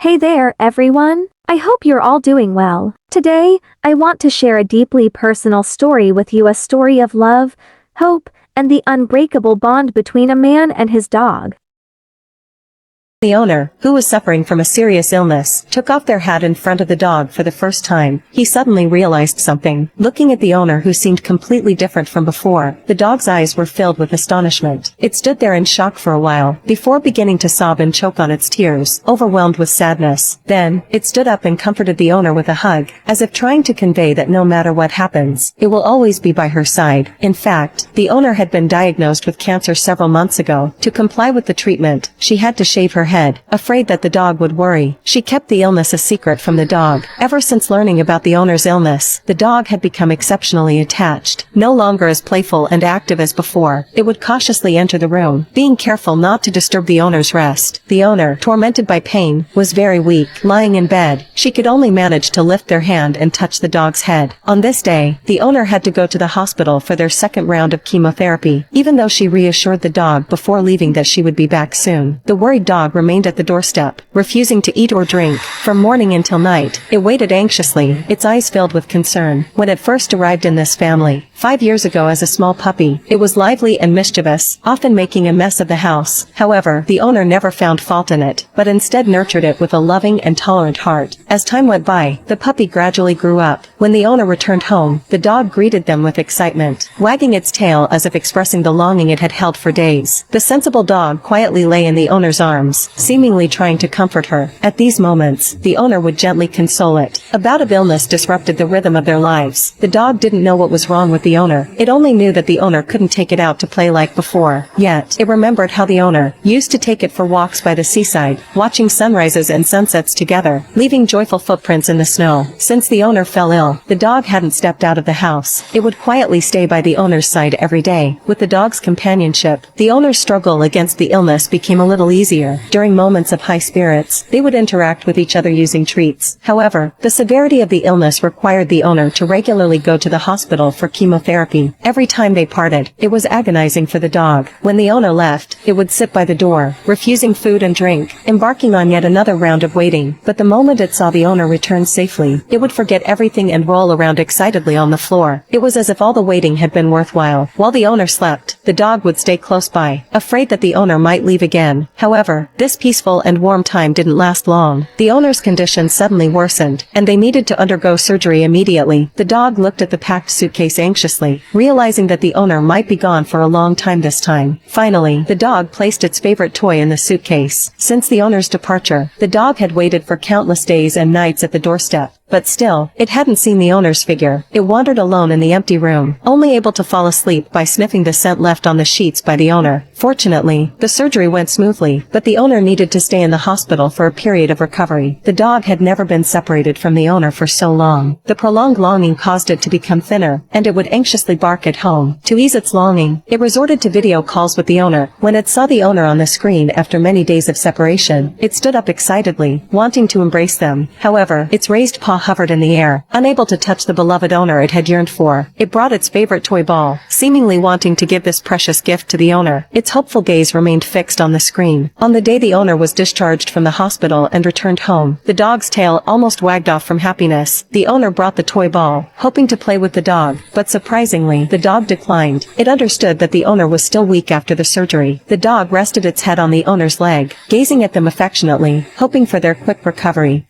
Hey there, everyone. I hope you're all doing well. Today, I want to share a deeply personal story with you, a story of love, hope, and the unbreakable bond between a man and his dog. The owner, who was suffering from a serious illness, took off their hat in front of the dog for the first time. He suddenly realized something. Looking at the owner, who seemed completely different from before, the dog's eyes were filled with astonishment. It stood there in shock for a while, before beginning to sob and choke on its tears, overwhelmed with sadness. Then, it stood up and comforted the owner with a hug, as if trying to convey that no matter what happens, it will always be by her side. In fact, the owner had been diagnosed with cancer several months ago. To comply with the treatment, she had to shave her head, afraid that the dog would worry. She kept the illness a secret from the dog. Ever since learning about the owner's illness, the dog had become exceptionally attached. No longer as playful and active as before, it would cautiously enter the room, being careful not to disturb the owner's rest. The owner, tormented by pain, was very weak. Lying in bed, she could only manage to lift their hand and touch the dog's head. On this day, the owner had to go to the hospital for their second round of chemotherapy, even though she reassured the dog before leaving that she would be back soon. The worried dog remained at the doorstep, refusing to eat or drink. From morning until night, it waited anxiously, its eyes filled with concern. When it first arrived in this family, 5 years ago as a small puppy, it was lively and mischievous, often making a mess of the house. However, the owner never found fault in it, but instead nurtured it with a loving and tolerant heart. As time went by, the puppy gradually grew up. When the owner returned home, the dog greeted them with excitement, wagging its tail as if expressing the longing it had held for days. The sensible dog quietly lay in the owner's arms, seemingly trying to comfort her. At these moments, the owner would gently console it. A bout of illness disrupted the rhythm of their lives. The dog didn't know what was wrong with the owner. It only knew that the owner couldn't take it out to play like before. Yet, it remembered how the owner used to take it for walks by the seaside, watching sunrises and sunsets together, leaving joyful footprints in the snow. Since the owner fell ill, the dog hadn't stepped out of the house. It would quietly stay by the owner's side every day. With the dog's companionship, the owner's struggle against the illness became a little easier. During moments of high spirits, they would interact with each other using treats. However, the severity of the illness required the owner to regularly go to the hospital for chemotherapy. Every time they parted, it was agonizing for the dog. When the owner left, it would sit by the door, refusing food and drink, embarking on yet another round of waiting. But the moment it saw the owner return safely, it would forget everything and roll around excitedly on the floor. It was as if all the waiting had been worthwhile. While the owner slept, the dog would stay close by, afraid that the owner might leave again. However, this peaceful and warm time didn't last long. The owner's condition suddenly worsened, and they needed to undergo surgery immediately. The dog looked at the packed suitcase anxiously, realizing that the owner might be gone for a long time this time. Finally, the dog placed its favorite toy in the suitcase. Since the owner's departure, the dog had waited for countless days and nights at the doorstep. But still, it hadn't seen the owner's figure. It wandered alone in the empty room, only able to fall asleep by sniffing the scent left on the sheets by the owner. Fortunately, the surgery went smoothly, but the owner needed to stay in the hospital for a period of recovery. The dog had never been separated from the owner for so long. The prolonged longing caused it to become thinner, and it would anxiously bark at home. To ease its longing, it resorted to video calls with the owner. When it saw the owner on the screen after many days of separation, it stood up excitedly, wanting to embrace them. However, its raised paw hovered in the air, unable to touch the beloved owner it had yearned for. It brought its favorite toy ball, seemingly wanting to give this precious gift to the owner. Its hopeful gaze remained fixed on the screen. On the day the owner was discharged from the hospital and returned home, the dog's tail almost wagged off from happiness. The owner brought the toy ball, hoping to play with the dog, but surprisingly, the dog declined. It understood that the owner was still weak after the surgery. The dog rested its head on the owner's leg, gazing at them affectionately, hoping for their quick recovery.